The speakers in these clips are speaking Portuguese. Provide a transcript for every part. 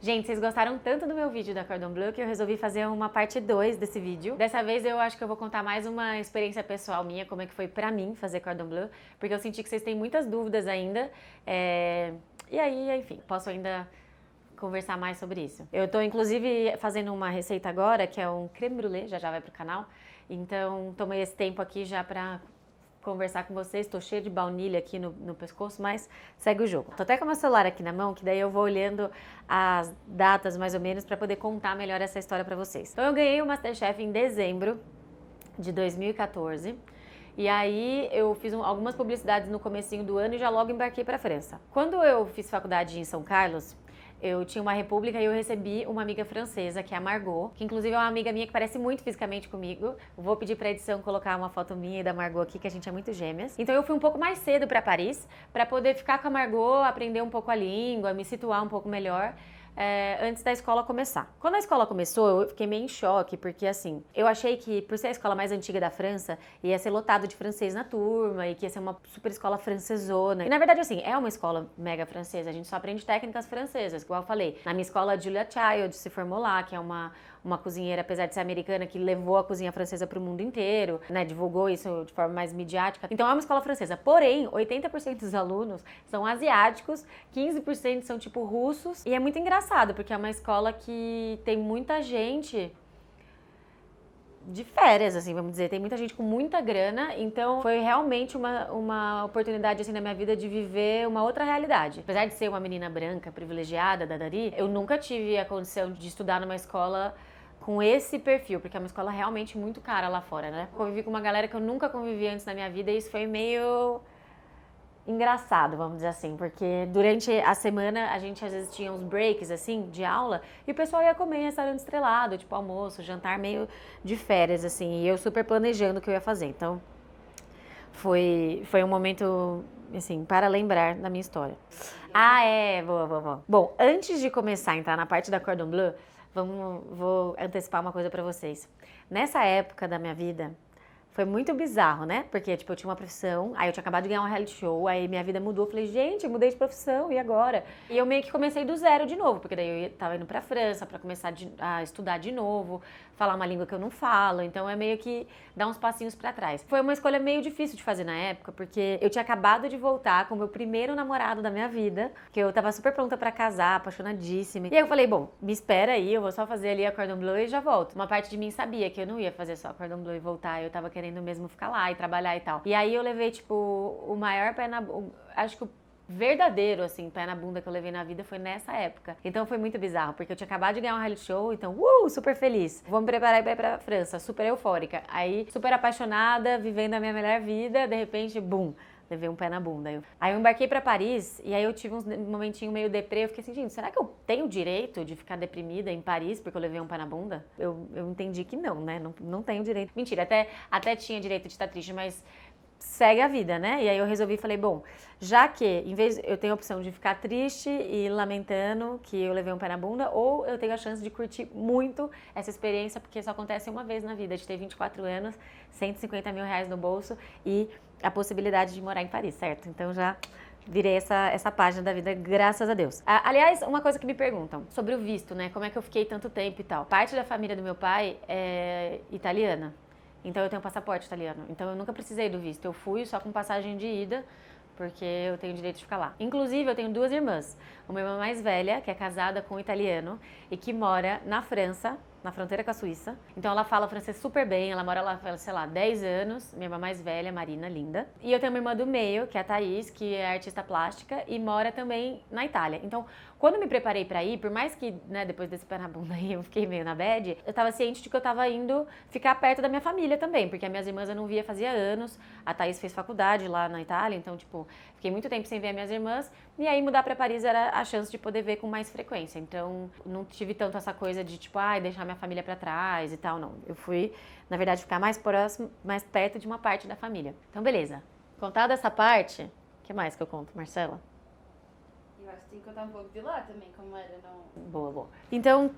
Gente, vocês gostaram tanto do meu vídeo da Cordon Bleu que eu resolvi fazer uma parte 2 desse vídeo. Dessa vez eu acho que eu vou contar mais uma experiência pessoal minha, como é que foi pra mim fazer Cordon Bleu, porque eu senti que vocês têm muitas dúvidas ainda. E aí, enfim, posso ainda conversar mais sobre isso. Eu tô inclusive fazendo uma receita agora, que é um creme brulee, já vai pro canal. Então, tomei esse tempo aqui já pra conversar com vocês, tô cheia de baunilha aqui no pescoço, mas segue o jogo. Tô até com o meu celular aqui na mão, que daí eu vou olhando as datas mais ou menos pra poder contar melhor essa história pra vocês. Então eu ganhei o MasterChef em dezembro de 2014. E aí eu fiz algumas publicidades no comecinho do ano e já logo embarquei pra França. Quando eu fiz faculdade em São Carlos, eu tinha uma república e eu recebi uma amiga francesa, que é a Margot, que inclusive é uma amiga minha que parece muito fisicamente comigo. Vou pedir pra edição colocar uma foto minha e da Margot aqui, que a gente é muito gêmeas. Então eu fui um pouco mais cedo pra Paris, pra poder ficar com a Margot, aprender um pouco a língua, me situar um pouco melhor. Antes da escola começar. Quando a escola começou, eu fiquei meio em choque, porque assim, eu achei que por ser a escola mais antiga da França, ia ser lotado de francês na turma, e que ia ser uma super escola francesona. E na verdade, assim, é uma escola mega francesa, a gente só aprende técnicas francesas, igual eu falei. Na minha escola, a Julia Child se formou lá, que é uma cozinheira, apesar de ser americana, que levou a cozinha francesa pro mundo inteiro, né, divulgou isso de forma mais midiática. Então é uma escola francesa, porém, 80% dos alunos são asiáticos, 15% são tipo russos, e é muito engraçado, porque é uma escola que tem muita gente de férias, assim, vamos dizer, tem muita gente com muita grana, então foi realmente uma oportunidade, assim, na minha vida de viver uma outra realidade. Apesar de ser uma menina branca, privilegiada, dadari, eu nunca tive a condição de estudar numa escola com esse perfil, porque é uma escola realmente muito cara lá fora, né? Convivi com uma galera que eu nunca convivi antes na minha vida e isso foi meio engraçado, vamos dizer assim, porque durante a semana a gente às vezes tinha uns breaks, assim, de aula, e o pessoal ia comer em restaurante estrelado, tipo almoço, jantar meio de férias, assim, e eu super planejando o que eu ia fazer. Então, foi um momento, assim, para lembrar da minha história. Boa. Bom, antes de começar a entrar na parte da Cordon Bleu, vou antecipar uma coisa pra vocês. Nessa época da minha vida, foi muito bizarro, né? Porque, tipo, eu tinha uma profissão, aí eu tinha acabado de ganhar um reality show, aí minha vida mudou. Eu falei, gente, eu mudei de profissão, e agora? E eu meio que comecei do zero de novo, porque daí eu tava indo pra França pra começar a estudar de novo, falar uma língua que eu não falo, então é meio que dar uns passinhos pra trás. Foi uma escolha meio difícil de fazer na época, porque eu tinha acabado de voltar com o meu primeiro namorado da minha vida, que eu tava super pronta pra casar, apaixonadíssima. E aí eu falei, bom, me espera aí, eu vou só fazer ali a Cordon Bleu e já volto. Uma parte de mim sabia que eu não ia fazer só a Cordon Bleu e voltar, eu tava querendo mesmo ficar lá e trabalhar e tal. E aí eu levei, tipo, o maior pé na... Acho que o verdadeiro, assim, pé na bunda que eu levei na vida foi nessa época. Então foi muito bizarro, porque eu tinha acabado de ganhar um reality show, então, super feliz. Vou me preparar pra ir pra França, super eufórica. Aí, super apaixonada, vivendo a minha melhor vida, de repente, bum, levei um pé na bunda. Aí eu embarquei pra Paris, e aí eu tive um momentinho meio deprê, eu fiquei assim, gente, será que eu tenho o direito de ficar deprimida em Paris porque eu levei um pé na bunda? Eu entendi que não, né, não tenho direito. Mentira, até tinha direito de estar triste, mas segue a vida, né? E aí eu resolvi, falei, bom, já que em vez eu tenho a opção de ficar triste e lamentando que eu levei um pé na bunda, ou eu tenho a chance de curtir muito essa experiência, porque só acontece uma vez na vida, de ter 24 anos, 150 mil reais no bolso e a possibilidade de morar em Paris, certo? Então já virei essa página da vida, graças a Deus. Aliás, uma coisa que me perguntam sobre o visto, né? Como é que eu fiquei tanto tempo e tal. Parte da família do meu pai é italiana. Então eu tenho passaporte italiano, então eu nunca precisei do visto, eu fui só com passagem de ida, porque eu tenho direito de ficar lá. Inclusive, eu tenho duas irmãs, uma irmã mais velha, que é casada com um italiano e que mora na França, na fronteira com a Suíça. Então ela fala francês super bem, ela mora lá, sei lá, 10 anos, minha irmã mais velha, Marina, linda. E eu tenho uma irmã do meio, que é a Thaís, que é artista plástica e mora também na Itália. Então, quando eu me preparei pra ir, por mais que, né, depois desse pé na bunda aí eu fiquei meio na bad, eu tava ciente de que eu tava indo ficar perto da minha família também, porque as minhas irmãs eu não via fazia anos, a Thaís fez faculdade lá na Itália, então, tipo, fiquei muito tempo sem ver as minhas irmãs, e aí mudar pra Paris era a chance de poder ver com mais frequência. Então, não tive tanto essa coisa de, tipo, deixar minha família pra trás e tal, não. Eu fui, na verdade, ficar mais próximo, mais perto de uma parte da família. Então, beleza. Contada essa parte, o que mais que eu conto, Marcela? Eu acho que tem que contar um pouco de lá também, como era, não... Boa. Então,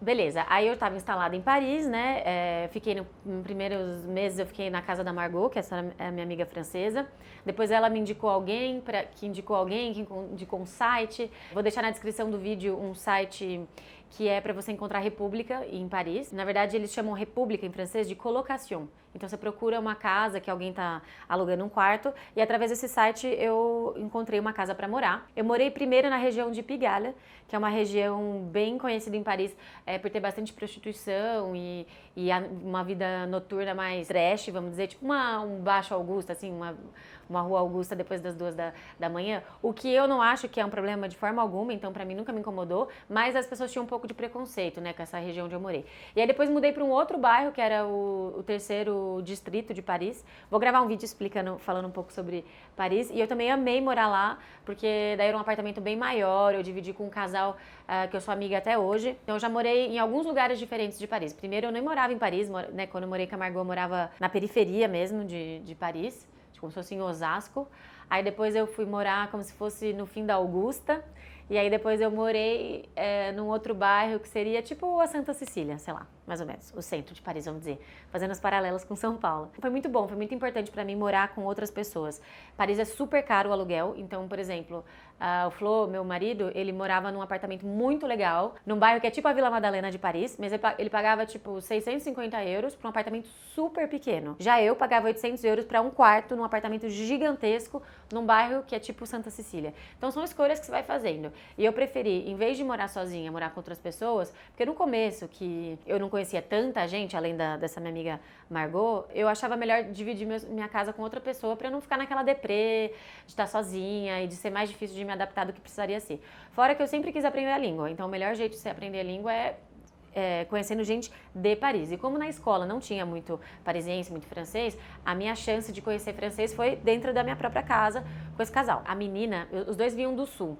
Beleza, aí eu tava instalada em Paris, né? Fiquei nos primeiros meses, eu fiquei na casa da Margot, que essa é a minha amiga francesa. Depois ela me indicou alguém, que indicou um site. Vou deixar na descrição do vídeo um site que é para você encontrar república em Paris. Na verdade, eles chamam república em francês de colocation. Então você procura uma casa que alguém tá alugando um quarto e através desse site eu encontrei uma casa para morar. Eu morei primeiro na região de Pigalle, que é uma região bem conhecida em Paris por ter bastante prostituição e uma vida noturna mais trash, vamos dizer, tipo um baixo Augusta, assim, uma rua Augusta depois das 2 da manhã, o que eu não acho que é um problema de forma alguma, então pra mim nunca me incomodou, mas as pessoas tinham um pouco de preconceito, né, com essa região onde eu morei. E aí depois mudei pra um outro bairro, que era o terceiro distrito de Paris. Vou gravar um vídeo falando um pouco sobre Paris, e eu também amei morar lá, porque daí era um apartamento bem maior, eu dividi com um casal que eu sou amiga até hoje, então eu já morei em alguns lugares diferentes de Paris. Primeiro eu nem morava em Paris, né, quando eu morei com a Margot eu morava na periferia mesmo de Paris, como se fosse em Osasco. Aí depois eu fui morar como se fosse no fim da Augusta. E aí depois eu morei num outro bairro que seria tipo a Santa Cecília, sei lá, mais ou menos, o centro de Paris, vamos dizer, fazendo as paralelas com São Paulo. Foi muito bom, foi muito importante pra mim morar com outras pessoas. Paris é super caro o aluguel, então, por exemplo, o Flo, meu marido, ele morava num apartamento muito legal, num bairro que é tipo a Vila Madalena de Paris, mas ele pagava tipo 650 euros pra um apartamento super pequeno. Já eu pagava 800 euros pra um quarto num apartamento gigantesco, num bairro que é tipo Santa Cecília. Então são escolhas que você vai fazendo. E eu preferi, em vez de morar sozinha, morar com outras pessoas, porque no começo, que eu não conhecia tanta gente, além dessa minha amiga Margot, eu achava melhor dividir minha casa com outra pessoa pra eu não ficar naquela deprê, de estar sozinha e de ser mais difícil de me adaptar do que precisaria ser. Fora que eu sempre quis aprender a língua, então o melhor jeito de você aprender a língua é conhecendo gente de Paris. E como na escola não tinha muito parisiense, muito francês, a minha chance de conhecer francês foi dentro da minha própria casa com esse casal. A menina, os dois vinham do sul.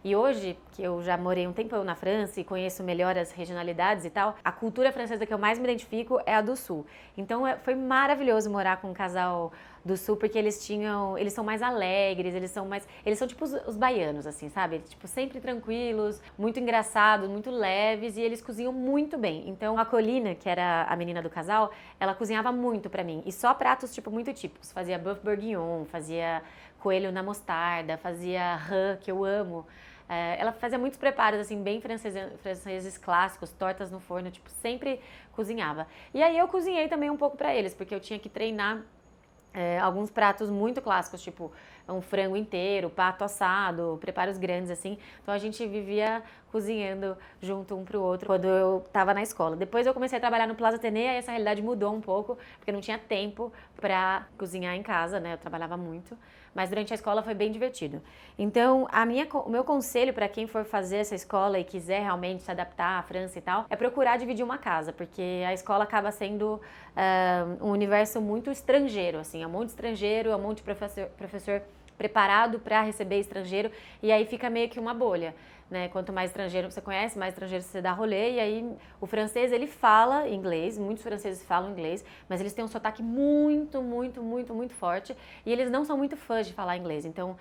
E hoje, que eu já morei um tempão na França e conheço melhor as regionalidades e tal, a cultura francesa que eu mais me identifico é a do sul. Então foi maravilhoso morar com um casal do sul, porque eles são mais alegres, eles são tipo os baianos, assim, sabe? Tipo, sempre tranquilos, muito engraçados, muito leves, e eles cozinham muito bem. Então, a Colina, que era a menina do casal, ela cozinhava muito pra mim, e só pratos, tipo, muito típicos. Fazia bœuf bourguignon, fazia coelho na mostarda, fazia rã, que eu amo. Ela fazia muitos preparos, assim, bem franceses clássicos, tortas no forno, tipo, sempre cozinhava. E aí eu cozinhei também um pouco pra eles, porque eu tinha que treinar alguns pratos muito clássicos, tipo um frango inteiro, pato assado, preparos grandes assim. Então a gente vivia cozinhando junto um pro outro quando eu tava na escola. Depois eu comecei a trabalhar no Plaza Athénée e essa realidade mudou um pouco, porque eu não tinha tempo pra cozinhar em casa, né? Eu trabalhava muito, mas durante a escola foi bem divertido. Então, o meu conselho para quem for fazer essa escola e quiser realmente se adaptar à França e tal, é procurar dividir uma casa, porque a escola acaba sendo um universo muito estrangeiro, assim, é um monte de estrangeiro, é um monte de professor preparado para receber estrangeiro, e aí fica meio que uma bolha, né? Quanto mais estrangeiro você conhece, mais estrangeiro você dá rolê, e aí o francês, ele fala inglês, muitos franceses falam inglês, mas eles têm um sotaque muito, muito, muito, muito forte, e eles não são muito fãs de falar inglês, então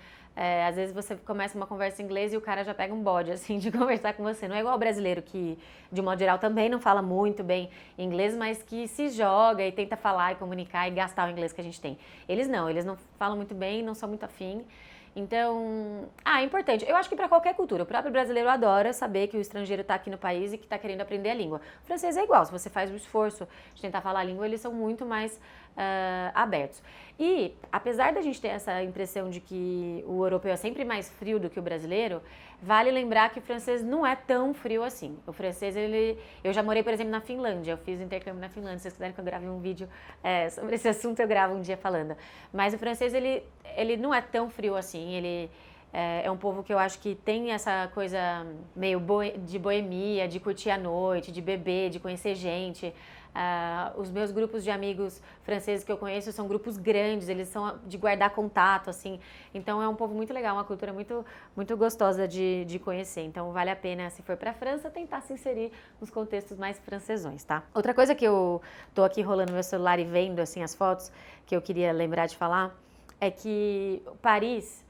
às vezes você começa uma conversa em inglês e o cara já pega um bode, assim, de conversar com você. Não é igual o brasileiro que, de um modo geral, também não fala muito bem inglês, mas que se joga e tenta falar e comunicar e gastar o inglês que a gente tem. Eles não falam muito bem, não são muito afim. Então, é importante. Eu acho que para qualquer cultura, o próprio brasileiro adora saber que o estrangeiro está aqui no país e que está querendo aprender a língua. O francês é igual, se você faz o esforço de tentar falar a língua, eles são muito mais abertos. E, apesar da gente ter essa impressão de que o europeu é sempre mais frio do que o brasileiro, vale lembrar que o francês não é tão frio assim. O francês, eu já morei, por exemplo, na Finlândia, eu fiz intercâmbio na Finlândia, se vocês quiserem que eu grave um vídeo sobre esse assunto, eu gravo um dia falando. Mas o francês, ele não é tão frio assim, ele é um povo que eu acho que tem essa coisa meio de boemia, de curtir a noite, de beber, de conhecer gente. Os meus grupos de amigos franceses que eu conheço são grupos grandes, eles são de guardar contato, assim. Então é um povo muito legal, uma cultura muito, muito gostosa de conhecer. Então vale a pena, se for pra França, tentar se inserir nos contextos mais francesões, tá? Outra coisa que eu tô aqui rolando meu celular e vendo, assim, as fotos, que eu queria lembrar de falar, é que Paris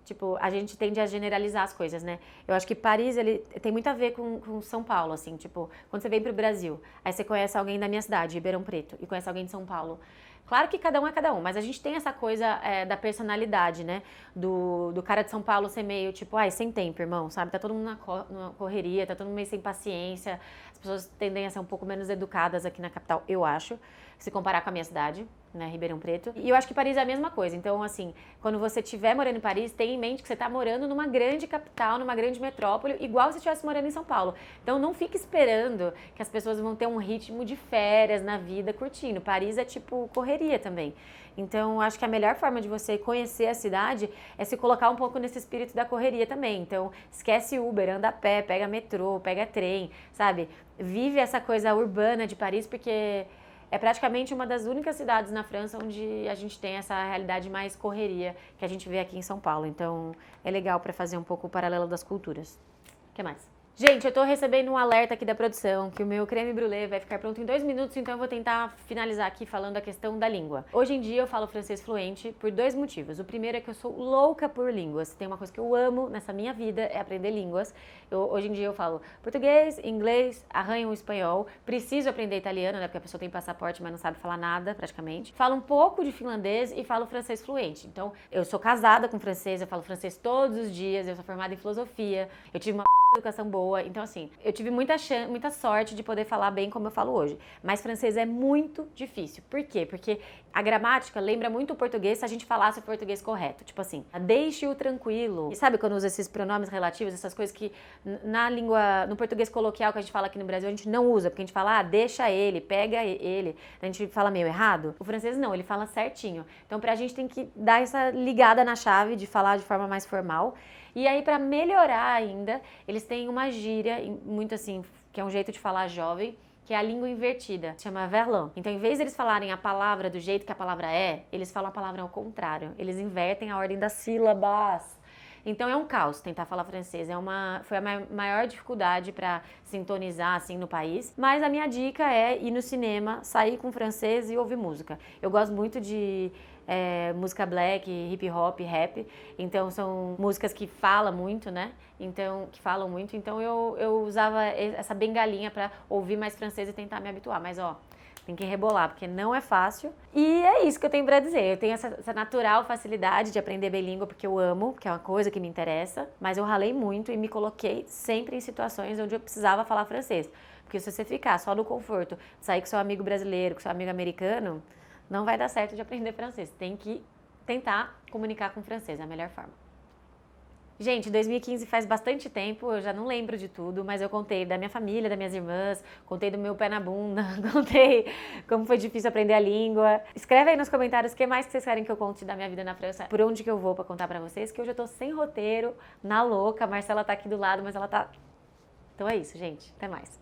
Tipo, a gente tende a generalizar as coisas, né? Eu acho que Paris, ele tem muito a ver com São Paulo, assim. Tipo, quando você vem pro Brasil, aí você conhece alguém da minha cidade, Ribeirão Preto, e conhece alguém de São Paulo. Claro que cada um é cada um, mas a gente tem essa coisa da personalidade, né? Do cara de São Paulo ser meio tipo, ai, sem tempo, irmão, sabe? Tá todo mundo na correria, tá todo mundo meio sem paciência. As pessoas tendem a ser um pouco menos educadas aqui na capital, eu acho, se comparar com a minha cidade, né, Ribeirão Preto. E eu acho que Paris é a mesma coisa. Então, assim, quando você estiver morando em Paris, tenha em mente que você está morando numa grande capital, numa grande metrópole, igual se estivesse morando em São Paulo. Então, não fique esperando que as pessoas vão ter um ritmo de férias na vida curtindo. Paris é tipo correria também. Então, acho que a melhor forma de você conhecer a cidade é se colocar um pouco nesse espírito da correria também. Então, esquece Uber, anda a pé, pega metrô, pega trem, sabe? Vive essa coisa urbana de Paris, porque é praticamente uma das únicas cidades na França onde a gente tem essa realidade mais correria que a gente vê aqui em São Paulo. Então, é legal para fazer um pouco o paralelo das culturas. O que mais? Gente, eu tô recebendo um alerta aqui da produção que o meu creme brulee vai ficar pronto em 2 minutos, então eu vou tentar finalizar aqui falando a questão da língua. Hoje em dia eu falo francês fluente por 2 motivos. O primeiro é que eu sou louca por línguas. Tem uma coisa que eu amo nessa minha vida, é aprender línguas. Hoje em dia eu falo português, inglês, arranho o espanhol. Preciso aprender italiano, né? Porque a pessoa tem passaporte, mas não sabe falar nada, praticamente. Falo um pouco de finlandês e falo francês fluente. Então, eu sou casada com francês, eu falo francês todos os dias, eu sou formada em filosofia, eu tive uma educação boa, então assim, eu tive muita sorte de poder falar bem como eu falo hoje, mas francês é muito difícil. Por quê? Porque a gramática lembra muito o português se a gente falasse o português correto, tipo assim, deixe-o tranquilo. E sabe quando usa esses pronomes relativos, essas coisas que na língua, no português coloquial que a gente fala aqui no Brasil, a gente não usa, porque a gente fala, deixa ele, pega ele, a gente fala meio errado. O francês não, ele fala certinho. Então pra gente tem que dar essa ligada na chave de falar de forma mais formal. E aí, para melhorar ainda, eles têm uma gíria, muito assim, que é um jeito de falar jovem, que é a língua invertida, se chama verlan. Então, em vez de eles falarem a palavra do jeito que a palavra é, eles falam a palavra ao contrário. Eles invertem a ordem das sílabas. Então é um caos tentar falar francês, foi a maior dificuldade para sintonizar assim no país. Mas a minha dica é ir no cinema, sair com francês e ouvir música. Eu gosto muito de música black, hip hop, rap. Então são músicas que falam muito, né? Então eu usava essa bengalinha para ouvir mais francês e tentar me habituar. Mas ó, tem que rebolar, porque não é fácil. E é isso que eu tenho pra dizer. Eu tenho essa natural facilidade de aprender bem língua, porque eu amo, porque é uma coisa que me interessa. Mas eu ralei muito e me coloquei sempre em situações onde eu precisava falar francês. Porque se você ficar só no conforto, sair com seu amigo brasileiro, com seu amigo americano, não vai dar certo de aprender francês. Tem que tentar comunicar com francês, é a melhor forma. Gente, 2015 faz bastante tempo, eu já não lembro de tudo, mas eu contei da minha família, das minhas irmãs, contei do meu pé na bunda, contei como foi difícil aprender a língua. Escreve aí nos comentários o que mais que vocês querem que eu conte da minha vida na França, por onde que eu vou pra contar pra vocês, que hoje eu tô sem roteiro, na louca, a Marcela tá aqui do lado, mas ela tá... Então é isso, gente. Até mais.